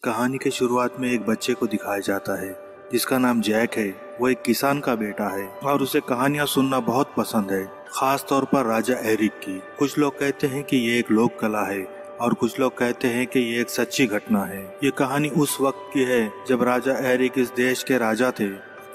कहानी के शुरुआत में एक बच्चे को दिखाया जाता है जिसका नाम जैक है। वो एक किसान का बेटा है और उसे कहानियां सुनना बहुत पसंद है, खास तौर पर राजा एरिक की। कुछ लोग कहते हैं कि ये एक लोक कला है और कुछ लोग कहते हैं कि ये एक सच्ची घटना है। ये कहानी उस वक्त की है जब राजा एरिक इस देश के राजा थे।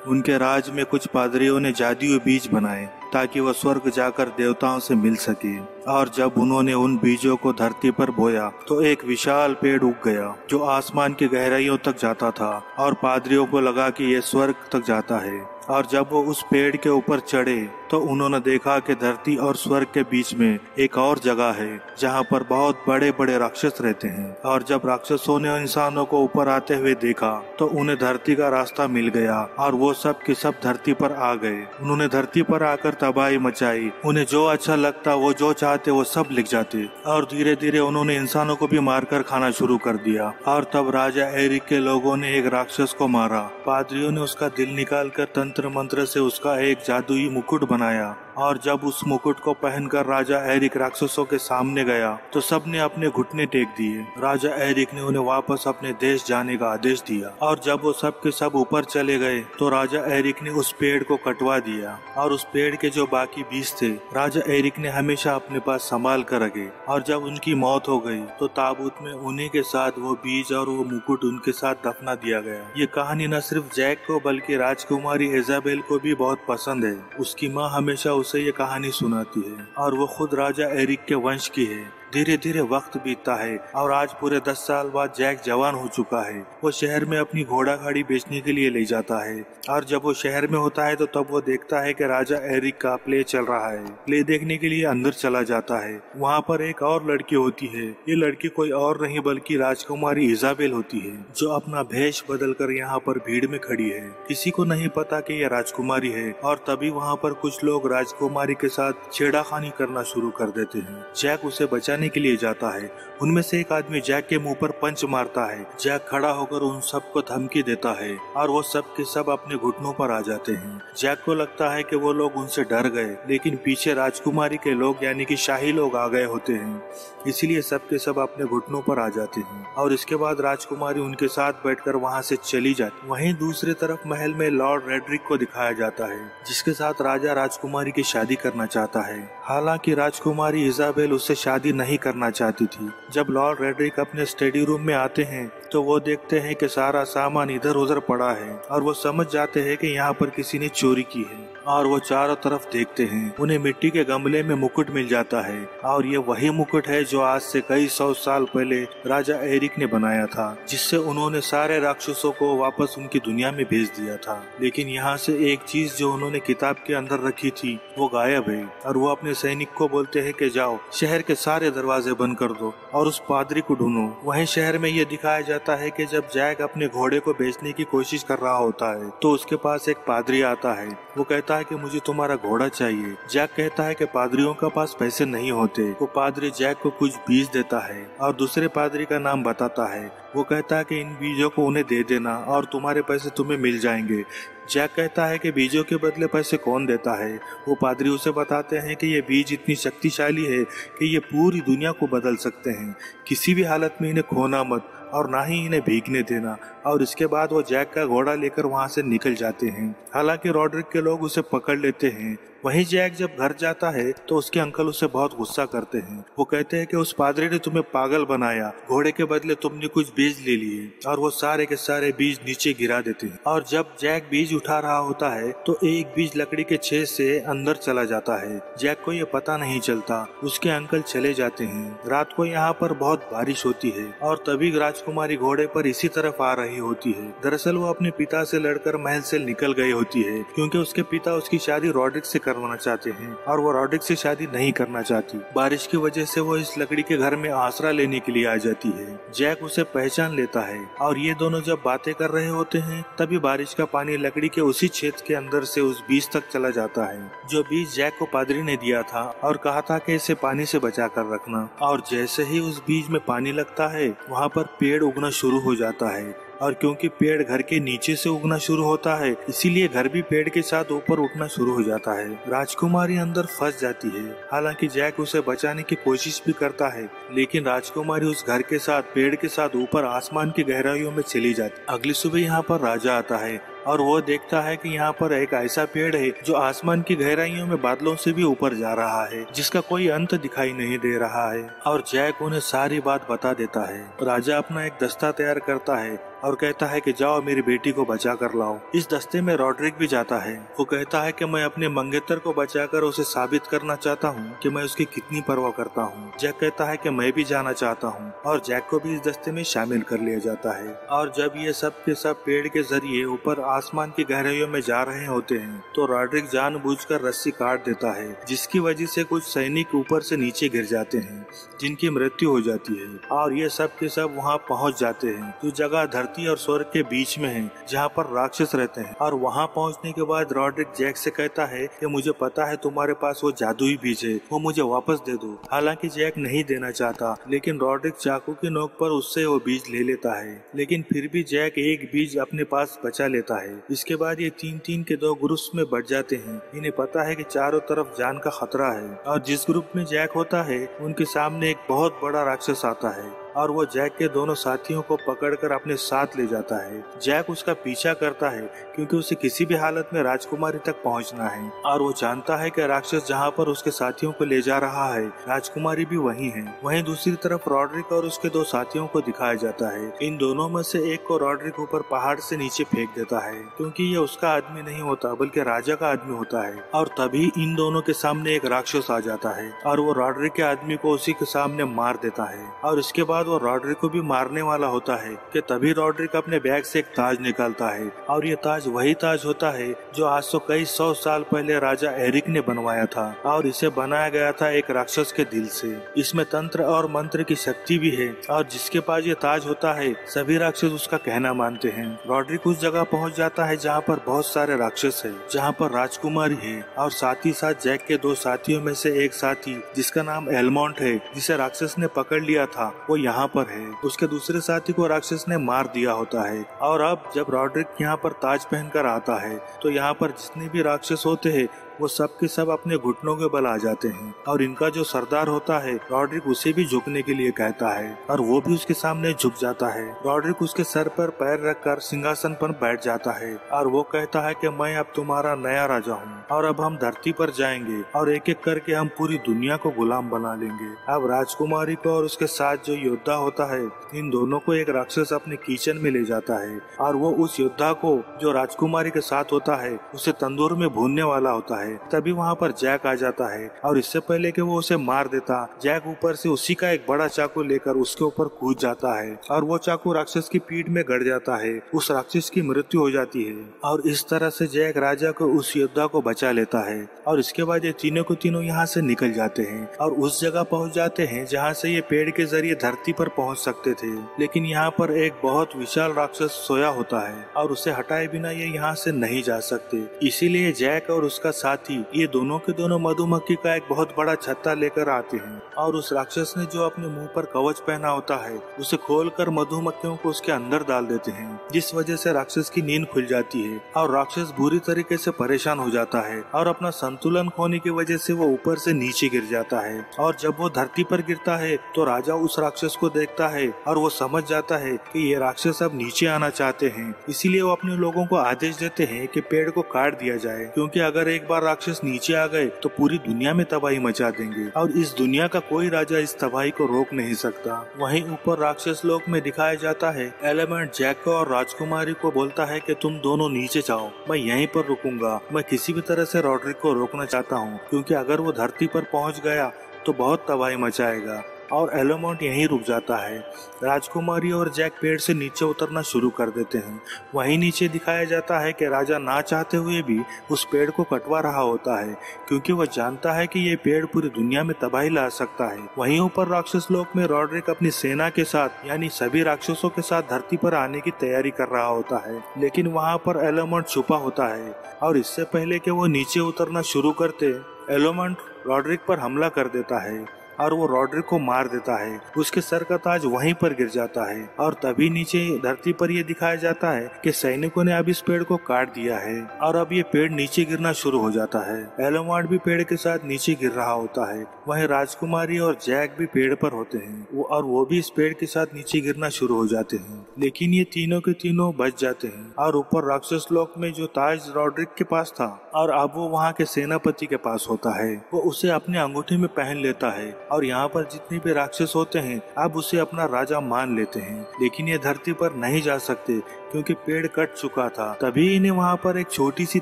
उनके राज में कुछ पादरियों ने जादुई बीज बनाए ताकि वह स्वर्ग जाकर देवताओं से मिल सके, और जब उन्होंने उन बीजों को धरती पर बोया तो एक विशाल पेड़ उग गया जो आसमान की गहराइयों तक जाता था और पादरियों को लगा कि यह स्वर्ग तक जाता है। और जब वो उस पेड़ के ऊपर चढ़े तो उन्होंने देखा कि धरती और स्वर्ग के बीच में एक और जगह है जहाँ पर बहुत बड़े बड़े राक्षस रहते हैं। और जब राक्षसों ने इंसानों को ऊपर आते हुए देखा तो उन्हें धरती का रास्ता मिल गया और वो सब के सब धरती पर आ गए। उन्होंने धरती पर आकर तबाही मचाई। उन्हें जो अच्छा लगता वो जो चाहते वो सब लिख जाते और धीरे धीरे उन्होंने इंसानों को भी मारकर खाना शुरू कर दिया। और तब राजा एरिक के लोगों ने एक राक्षस को मारा। पादरियों ने उसका दिल निकालकर तंत्र मंत्र से उसका एक जादुई मुकुट बनाया, और जब उस मुकुट को पहनकर राजा एरिक राक्षसों के सामने गया तो सबने अपने घुटने टेक दिए। राजा एरिक ने उन्हें वापस अपने देश जाने का आदेश दिया, और जब वो सब के सब ऊपर चले गए तो राजा एरिक ने उस पेड़ को कटवा दिया और उस पेड़ के जो बाकी बीज थे राजा एरिक ने हमेशा अपने पास संभाल कर रखे। और जब उनकी मौत हो गई तो ताबूत में उन्हीं के साथ वो बीज और वो मुकुट उनके साथ दफना दिया गया। ये कहानी न सिर्फ जैक को बल्कि राजकुमारी इजाबेल को भी बहुत पसंद है। उसकी माँ हमेशा उसे ये कहानी सुनाती है और वो खुद राजा एरिक के वंश की है। धीरे धीरे वक्त बीतता है और आज पूरे 10 साल बाद जैक जवान हो चुका है। वो शहर में अपनी घोड़ा गाड़ी बेचने के लिए ले जाता है, और जब वो शहर में होता है तो तब वो देखता है कि राजा एरिक का प्ले चल रहा है। प्ले देखने के लिए अंदर चला जाता है। वहाँ पर एक और लड़की होती है। ये लड़की कोई और नहीं बल्कि राजकुमारी इजाबेल होती है, जो अपना भेष बदल कर यहाँ पर भीड़ में खड़ी है। किसी को नहीं पता कि ये राजकुमारी है, और तभी वहाँ पर कुछ लोग राजकुमारी के साथ छेड़खानी करना शुरू कर देते हैं। जैक उसे बचाने के लिए जाता है। उनमें से एक आदमी जैक के मुंह पर पंच मारता है। जैक खड़ा होकर उन सबको धमकी देता है और वो सब के सब अपने घुटनों पर आ जाते हैं। जैक को लगता है कि वो लोग उनसे डर गए, लेकिन पीछे राजकुमारी के लोग यानी कि शाही लोग आ गए होते हैं, इसीलिए सब के सब अपने घुटनों पर आ जाते हैं। और इसके बाद राजकुमारी उनके साथ बैठकर वहाँ से चली जाती। वहीं दूसरी तरफ महल में लॉर्ड रेड्रिक को दिखाया जाता है, जिसके साथ राजा राजकुमारी की शादी करना चाहता है। हालांकि राजकुमारी इजाबेल उससे शादी नहीं करना चाहती थी। जब लॉर्ड रेड्रिक अपने स्टडी रूम में आते हैं तो वो देखते हैं कि सारा सामान इधर उधर पड़ा है, और वो समझ जाते हैं कि यहाँ पर किसी ने चोरी की है। और वो चारों तरफ देखते हैं। उन्हें मिट्टी के गमले में मुकुट मिल जाता है, और ये वही मुकुट है जो आज से कई 100 साल पहले राजा एरिक ने बनाया था, जिससे उन्होंने सारे राक्षसों को वापस उनकी दुनिया में भेज दिया था। लेकिन यहाँ से एक चीज जो उन्होंने किताब के अंदर रखी थी वो गायब है, और वो अपने सैनिक को बोलते हैं कि जाओ शहर के सारे दरवाजे बंद कर दो और उस पादरी को ढूंढो। वहीं शहर में ये दिखाया जाता है कि जब जैक अपने घोड़े को बेचने की कोशिश कर रहा होता है तो उसके पास एक पादरी आता है। वो कहता है कि मुझे तुम्हारा घोड़ा चाहिए। जैक कहता है कि पादरियों के पास पैसे नहीं होते। वो पादरी जैक को कुछ बीज देता है और दूसरे पादरी का नाम बताता है। वो कहता है कि इन बीजों को उन्हें दे देना और तुम्हारे पैसे तुम्हें मिल जाएंगे। जैक कहता है कि बीजों के बदले पैसे कौन देता है। वो पादरी उसे बताते हैं कि ये बीज इतनी शक्तिशाली है कि ये पूरी दुनिया को बदल सकते हैं। किसी भी हालत में इन्हें खोना मत और ना ही इन्हें भीगने देना। और इसके बाद वो जैक का घोड़ा लेकर वहाँ से निकल जाते हैं। हालांकि रॉड्रिक के लोग उसे पकड़ लेते हैं। वहीं जैक जब घर जाता है तो उसके अंकल उसे बहुत गुस्सा करते हैं। वो कहते हैं कि उस पादरी ने तुम्हें पागल बनाया, घोड़े के बदले तुमने कुछ बीज ले लिए, और वो सारे के सारे बीज नीचे गिरा देते हैं। और जब जैक बीज उठा रहा होता है तो एक बीज लकड़ी के छेद से अंदर चला जाता है। जैक को ये पता नहीं चलता। उसके अंकल चले जाते हैं। रात को यहाँ पर बहुत बारिश होती है और तभी राजकुमारी घोड़े पर इसी तरफ आ रही होती है। दरअसल वो अपने पिता से लड़कर महल से निकल गई होती है, क्योंकि उसके पिता उसकी शादी रॉड्रिक से करवाना चाहते हैं और वो रॉड्रिक से शादी नहीं करना चाहती। बारिश की वजह से वो इस लकड़ी के घर में आसरा लेने के लिए आ जाती है। जैक उसे पहचान लेता है और ये दोनों जब बातें कर रहे होते हैं तभी बारिश का पानी लकड़ी के उसी छेद के अंदर से उस बीज तक चला जाता है, जो बीज जैक को पादरी ने दिया था और कहा था कि इसे पानी से बचा कर रखना। और जैसे ही उस बीज में पानी लगता है वहाँ पर पेड़ उगना शुरू हो जाता है। और क्योंकि पेड़ घर के नीचे से उगना शुरू होता है, इसीलिए घर भी पेड़ के साथ ऊपर उठना शुरू हो जाता है। राजकुमारी अंदर फंस जाती है। हालांकि जैक उसे बचाने की कोशिश भी करता है, लेकिन राजकुमारी उस घर के साथ पेड़ के साथ ऊपर आसमान की गहराइयों में चली जाती। अगली सुबह यहाँ पर राजा आता है और वो देखता है कि यहाँ पर एक ऐसा पेड़ है जो आसमान की गहराइयों में बादलों से भी ऊपर जा रहा है, जिसका कोई अंत दिखाई नहीं दे रहा है। और जैक उन्हें सारी बात बता देता है। राजा अपना एक दस्ता तैयार करता है और कहता है कि जाओ मेरी बेटी को बचा कर लाओ। इस दस्ते में रॉड्रिक भी जाता है। वो कहता है कि मैं अपने मंगेतर को बचाकर उसे साबित करना चाहता हूँ कि मैं उसकी कितनी परवाह करता हूँ। जैक कहता है कि मैं भी जाना चाहता हूँ और जैक को भी इस दस्ते में शामिल कर लिया जाता है। और जब ये सब के सब पेड़ के जरिए ऊपर आसमान की गहराइयों में जा रहे होते हैं तो रॉड्रिक जानबूझकर रस्सी काट देता है, जिसकी वजह से कुछ सैनिक ऊपर से नीचे गिर जाते हैं, जिनकी मृत्यु हो जाती है। और ये सब के सब वहाँ पहुँच जाते हैं जो जगह धरती और स्वर्ग के बीच में है, जहाँ पर राक्षस रहते हैं। और वहाँ पहुँचने के बाद रॉड्रिक जैक से कहता है कि मुझे पता है तुम्हारे पास वो जादुई बीज है, वो मुझे वापस दे दो। हालांकि जैक नहीं देना चाहता, लेकिन रॉड्रिक चाकू की नोक पर उससे वो बीज ले लेता है। लेकिन फिर भी जैक एक बीज अपने पास बचा लेता है। इसके बाद ये 3-3 के 2 ग्रुप्स में बढ़ जाते हैं। इन्हें पता है कि चारों तरफ जान का खतरा है और जिस ग्रुप में जैक होता है उनके सामने एक बहुत बड़ा राक्षस आता है और वो जैक के दोनों साथियों को पकड़कर अपने साथ ले जाता है। जैक उसका पीछा करता है क्योंकि उसे किसी भी हालत में राजकुमारी तक पहुंचना है और वो जानता है कि राक्षस जहां पर उसके साथियों को ले जा रहा है राजकुमारी भी वहीं है। वहीं दूसरी तरफ रॉड्रिक और उसके 2 साथियों को दिखाया जाता है। इन दोनों में से एक को रॉड्रिक ऊपर पहाड़ से नीचे फेंक देता है क्योंकि ये उसका आदमी नहीं होता बल्कि राजा का आदमी होता है। और तभी इन दोनों के सामने एक राक्षस आ जाता है और वो रॉड्रिक के आदमी को उसी के सामने मार देता है। और इसके बाद वो रॉड्रिक को भी मारने वाला होता है कि तभी रॉड्रिक अपने बैग से एक ताज निकालता है और ये ताज वही ताज होता है जो आज तो कई 100 साल पहले राजा एरिक ने बनवाया था और इसे बनाया गया था एक राक्षस के दिल से। इसमें तंत्र और मंत्र की शक्ति भी है और जिसके पास ये ताज होता है सभी राक्षस उसका कहना मानते हैं। रॉड्रिक उस जगह पहुंच जाता है जहाँ पर बहुत सारे राक्षस है, जहाँ पर राजकुमारी है और साथ ही साथ जैक के 2 साथियों में से एक साथी जिसका नाम एलमोंट है, जिसे राक्षस ने पकड़ लिया था, वो यहाँ पर है। उसके दूसरे साथी को राक्षस ने मार दिया होता है। और अब जब रॉड्रिक यहाँ पर ताज पहनकर आता है तो यहाँ पर जितने भी राक्षस होते हैं वो सब के सब अपने घुटनों के बल आ जाते हैं और इनका जो सरदार होता है रॉड्रिक उसे भी झुकने के लिए कहता है और वो भी उसके सामने झुक जाता है। रॉड्रिक उसके सर पर पैर रखकर सिंहासन पर बैठ जाता है और वो कहता है कि मैं अब तुम्हारा नया राजा हूँ और अब हम धरती पर जाएंगे और एक एक करके हम पूरी दुनिया को गुलाम बना लेंगे। अब राजकुमारी को और उसके साथ जो योद्धा होता है इन दोनों को एक राक्षस अपने किचन में ले जाता है और वो उस योद्धा को जो राजकुमारी के साथ होता है उसे तंदूर में भूनने वाला होता है। तभी वहाँ पर जैक आ जाता है और इससे पहले कि वो उसे मार देता, जैक ऊपर से उसी का एक बड़ा चाकू लेकर उसके ऊपर कूद जाता है और वो चाकू राक्षस की पीठ में गड़ जाता है। उस राक्षस की मृत्यु हो जाती है और इस तरह से जैक राजा को उस योद्धा को बचा लेता है। और इसके बाद ये तीनों को तीनों यहाँ से निकल जाते हैं और उस जगह पहुँच जाते हैं जहाँ से ये पेड़ के जरिए धरती पर पहुँच सकते थे। लेकिन यहाँ पर एक बहुत विशाल राक्षस सोया होता है और उसे हटाए बिना ये यहाँ से नहीं जा सकते। इसीलिए जैक और उसका साथी ये दोनों के दोनों मधुमक्खी का एक बहुत बड़ा छत्ता लेकर आते हैं और उस राक्षस ने जो अपने मुंह पर कवच पहना होता है उसे खोलकर मधुमक्खियों को उसके अंदर डाल देते हैं, जिस वजह से राक्षस की नींद खुल जाती है और राक्षस बुरी तरीके से परेशान हो जाता है और अपना संतुलन खोने की वजह से वो ऊपर से नीचे गिर जाता है। और जब वो धरती पर गिरता है तो राजा उस राक्षस को देखता है और वो समझ जाता है कि ये राक्षस अब नीचे आना चाहते हैं। इसीलिए वो अपने लोगों को आदेश देते हैं कि पेड़ को काट दिया जाए, क्योंकि अगर एक बार राक्षस नीचे आ गए तो पूरी दुनिया में तबाही मचा देंगे और इस दुनिया का कोई राजा इस तबाही को रोक नहीं सकता। वहीं ऊपर राक्षस लोक में दिखाया जाता है एलिमेंट जैक को और राजकुमारी को बोलता है कि तुम दोनों नीचे जाओ, मैं यहीं पर रुकूंगा। मैं किसी भी तरह से रॉड्रिक को रोकना चाहता हूँ क्योंकि अगर वो धरती पर पहुँच गया तो बहुत तबाही मचाएगा। और एलोमोंट यहीं रुक जाता है। राजकुमारी और जैक पेड़ से नीचे उतरना शुरू कर देते हैं। वहीं नीचे दिखाया जाता है कि राजा ना चाहते हुए भी उस पेड़ को कटवा रहा होता है क्योंकि वह जानता है कि ये पेड़ पूरी दुनिया में तबाही ला सकता है। वहीं ऊपर राक्षस लोक में रॉड्रिक अपनी सेना के साथ यानी सभी राक्षसों के साथ धरती पर आने की तैयारी कर रहा होता है, लेकिन वहाँ पर एलोमोंट छुपा होता है और इससे पहले कि वो नीचे उतरना शुरू करते एलोमोंट रॉड्रिक पर हमला कर देता है और वो रॉड्रिक को मार देता है। उसके सर का ताज वहीं पर गिर जाता है और तभी नीचे धरती पर ये दिखाया जाता है कि सैनिकों ने अब इस पेड़ को काट दिया है और अब ये पेड़ नीचे गिरना शुरू हो जाता है। एलोमार्ट भी पेड़ के साथ नीचे गिर रहा होता है। वहीं राजकुमारी और जैक भी पेड़ पर होते हैं वो भी इस पेड़ के साथ नीचे गिरना शुरू हो जाते हैं, लेकिन ये तीनों के तीनों बच जाते हैं और ऊपर राक्षस लोक में जो ताज रॉड्रिक के पास था और अब वो वहाँ के सेनापति के पास होता है, वो उसे अपने अंगूठे में पहन लेता है और यहाँ पर जितने भी राक्षस होते हैं अब उसे अपना राजा मान लेते हैं। लेकिन ये धरती पर नहीं जा सकते क्योंकि पेड़ कट चुका था। तभी इन्हें वहाँ पर एक छोटी सी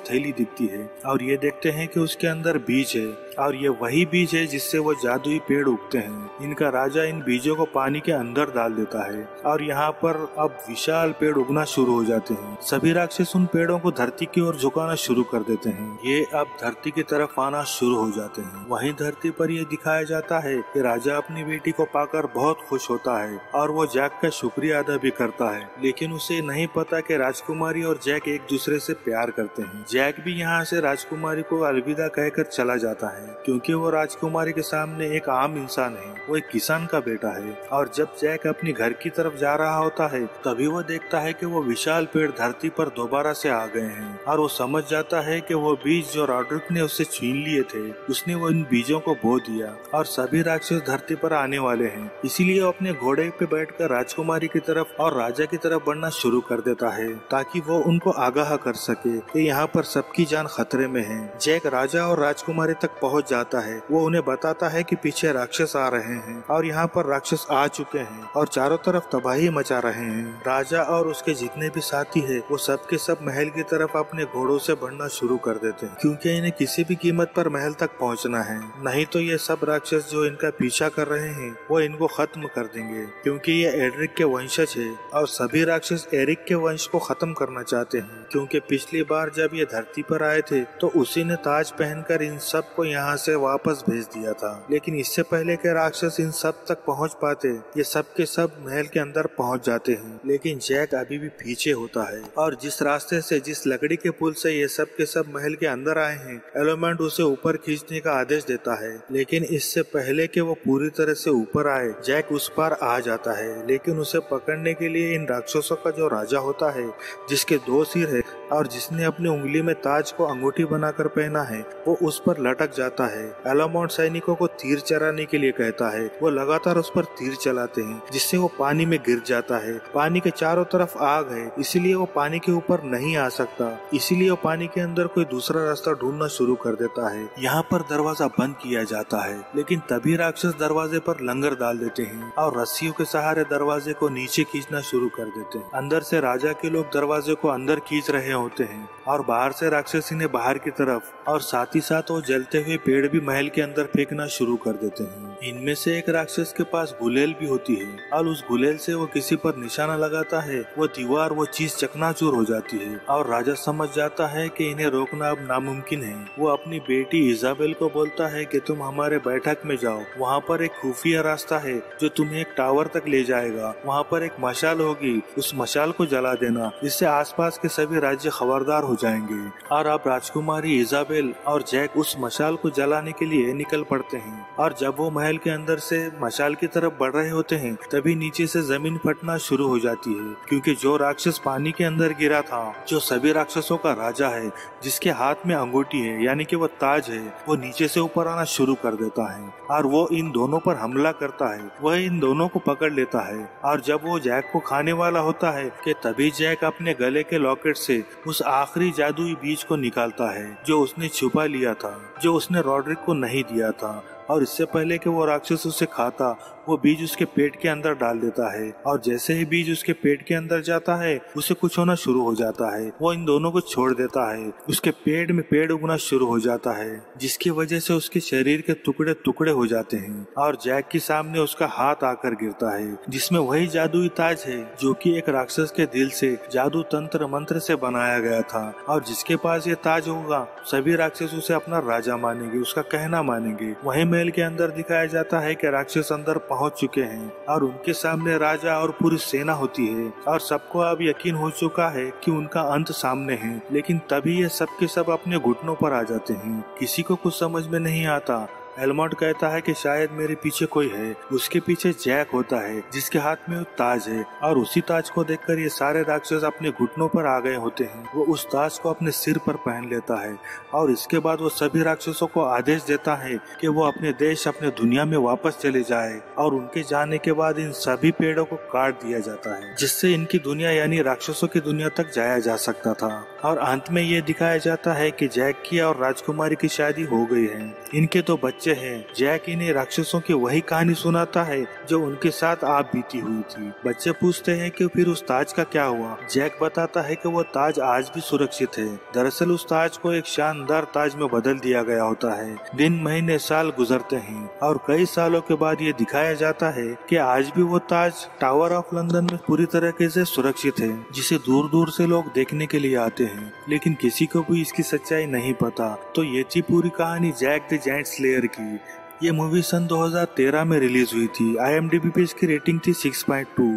थैली दिखती है और ये देखते हैं कि उसके अंदर बीज है और ये वही बीज है जिससे वो जादुई पेड़ उगते हैं। इनका राजा इन बीजों को पानी के अंदर डाल देता है और यहाँ पर अब विशाल पेड़ उगना शुरू हो जाते हैं। सभी राक्षस उन पेड़ों को धरती की ओर झुकाना शुरू कर देते हैं। ये अब धरती की तरफ आना शुरू हो जाते हैं। वहीं धरती पर यह दिखाया जाता है कि राजा अपनी बेटी को पाकर बहुत खुश होता है और वो जैक का शुक्रिया अदा भी करता है, लेकिन उसे नहीं पता कि राजकुमारी और जैक एक दूसरे से प्यार करते हैं। जैक भी यहाँ से राजकुमारी को अलविदा कहकर चला जाता है क्योंकि वो राजकुमारी के सामने एक आम इंसान है, वो एक किसान का बेटा है। और जब जैक अपने घर की तरफ जा रहा होता है तभी वो देखता है कि वो विशाल पेड़ धरती पर दोबारा से आ गए हैं और वो समझ जाता है कि वो बीज जो रॉड्रिक ने उससे छीन लिए थे उसने वो इन बीजों को बो दिया और सभी राक्षस धरती पर आने वाले हैं। इसीलिए वो अपने घोड़े पे बैठकर राजकुमारी की तरफ और राजा की तरफ बढ़ना शुरू कर देता है ताकि वो उनको आगाह कर सके कि यहाँ पर सबकी जान खतरे में है। जैक राजा और राजकुमारी तक पहुँच जाता है। वो उन्हें बताता है कि पीछे राक्षस आ रहे हैं और यहाँ पर राक्षस आ चुके हैं और चारों तरफ तबाही मचा रहे हैं। राजा और उसके जितने भी साथी है वो सब के सब महल की तरफ अपने घोड़ों से बढ़ना शुरू कर देते हैं क्योंकि इन्हें किसी भी कीमत पर महल तक पहुँचना है, नहीं तो ये सब राक्षस जो इनका पीछा कर रहे हैं वो इनको खत्म कर देंगे क्योंकि ये एरिक के वंशज है और सभी राक्षस एरिक के वंश को खत्म करना चाहते हैं क्योंकि पिछली बार जब ये धरती पर आए थे तो उसी ने ताज पहनकर इन सब को यहाँ से वापस भेज दिया था। लेकिन इससे पहले के राक्षस इन सब तक पहुँच पाते ये सब के सब महल के अंदर पहुँच जाते हैं, लेकिन जैक अभी भी पीछे होता है और जिस रास्ते से जिस लकड़ी के पुल से ये सब के सब महल के अंदर आए हैं एलोमेंट उसे ऊपर खींचने का आदेश देता है। लेकिन इससे पहले कि वो पूरी तरह से ऊपर आए जैक उस पार आ जाता है, लेकिन उसे पकड़ने के लिए इन राक्षसों का जो राजा होता है जिसके 2 सिर है और जिसने अपनी उंगली में ताज को अंगूठी बनाकर पहना है वो उस पर लटक जाता है। एलोमेंट सैनिकों को तीर चलाने के लिए कहता है। वो लगातार उस पर तीर चलाते हैं जिससे वो पानी में गिर जाता है। पानी के चारों तरफ आग है इसीलिए वो पानी के ऊपर नहीं आ सकता, इसीलिए वो पानी के अंदर कोई दूसरा रास्ता ढूंढना शुरू कर देता है। यहाँ पर दरवाजा बंद किया जाता है, लेकिन तभी राक्षस दरवाजे पर लंगर डाल देते हैं और रस्सियों के सहारे दरवाजे को नीचे खींचना शुरू कर देते हैं। अंदर से राजा के लोग दरवाजे को अंदर खींच रहे होते हैं और बाहर से राक्षस इन्हें बाहर की तरफ और साथ ही साथ वो जलते हुए पेड़ भी महल के अंदर फेंकना शुरू कर देते हैं। इनमें से एक राक्षस के पास गुलेल भी होती है और उस गुलेल से वो किसी पर निशाना लगाता है वो दीवार वो चीज चकनाचूर हो जाती है और राजा समझ जाता है कि इन्हें रोकना अब नामुमकिन है। वो अपनी बेटी इजाबेल को बोलता है कि तुम हमारे बैठक में जाओ, वहाँ पर एक खुफिया रास्ता है जो तुम्हें एक टावर तक ले जाएगा, वहाँ पर एक मशाल होगी, उस मशाल को जला देना जिससे आसपास के सभी राज्य खबरदार हो जाएंगे। और अब राजकुमारी इजाबेल और जैक उस मशाल को जलाने के लिए निकल पड़ते हैं और जब वो महल के अंदर से मशाल की तरफ बढ़ रहे होते हैं तभी नीचे से जमीन फटना शुरू हो जाती है क्योंकि जो राक्षस पानी के अंदर गिरा था, जो सभी राक्षसों का राजा है, जिसके हाथ में अंगूठी है यानी कि वो ताज है, वो नीचे से ऊपर आना शुरू कर देता है और वो इन दोनों पर हमला करता है। वह इन दोनों को पकड़ लेता है और जब वो जैक को खाने वाला होता है कि तभी जैक अपने गले के लॉकेट से उस आखिरी जादुई बीज को निकालता है जो उसने छुपा लिया था, जो उसने रॉड्रिक को नहीं दिया था। और इससे पहले कि वो राक्षस उसे खाता वो बीज उसके पेट के अंदर डाल देता है और जैसे ही बीज उसके पेट के अंदर जाता है उसे कुछ होना शुरू हो जाता है। वो इन दोनों को छोड़ देता है, उसके पेट में पेड़ उगना शुरू हो जाता है जिसकी वजह से उसके शरीर के टुकड़े टुकड़े हो जाते हैं और जैक के सामने उसका हाथ आकर गिरता है जिसमें वही जादुई ताज है जो कि एक राक्षस के दिल से जादू तंत्र मंत्र से बनाया गया था और जिसके पास ये ताज होगा सभी राक्षस उसे अपना राजा मानेंगे, उसका कहना मानेंगे। वही महल के अंदर दिखाया जाता है कि राक्षस अंदर पहुंच चुके हैं और उनके सामने राजा और पूरी सेना होती है और सबको अब यकीन हो चुका है कि उनका अंत सामने है। लेकिन तभी ये सब के सब अपने घुटनों पर आ जाते हैं। किसी को कुछ समझ में नहीं आता एलमॉन्ट कहता है कि शायद मेरे पीछे कोई है। उसके पीछे जैक होता है जिसके हाथ में एक ताज है और उसी ताज को देखकर ये सारे राक्षस अपने घुटनों पर आ गए होते हैं। वो उस ताज को अपने सिर पर पहन लेता है और इसके बाद वो सभी राक्षसों को आदेश देता है कि वो अपने देश अपने दुनिया में वापस चले जाए और उनके जाने के बाद इन सभी पेड़ों को काट दिया जाता है जिससे इनकी दुनिया यानी राक्षसों की दुनिया तक जाया जा सकता था। और अंत में ये दिखाया जाता है कि जैक की और राजकुमारी की शादी हो गई है। इनके 2 बच्चे हैं। जैक इन्हें राक्षसों की वही कहानी सुनाता है जो उनके साथ आप बीती हुई थी। बच्चे पूछते हैं कि फिर उस ताज का क्या हुआ। जैक बताता है कि वो ताज आज भी सुरक्षित है। दरअसल उस ताज को एक शानदार ताज में बदल दिया गया होता है। दिन महीने साल गुजरते हैं और कई सालों के बाद ये दिखाया जाता है कि आज भी वो ताज टावर ऑफ लंदन में पूरी तरीके से सुरक्षित है, जिसे दूर दूर से लोग देखने के लिए आते हैं। लेकिन किसी को भी इसकी सच्चाई नहीं पता। तो ये थी पूरी कहानी जैक द जायंट स्लेयर की। ये मूवी सन 2013 में रिलीज हुई थी। IMDb पे इसकी रेटिंग थी 6.2।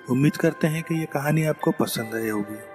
उम्मीद करते हैं कि ये कहानी आपको पसंद आई होगी।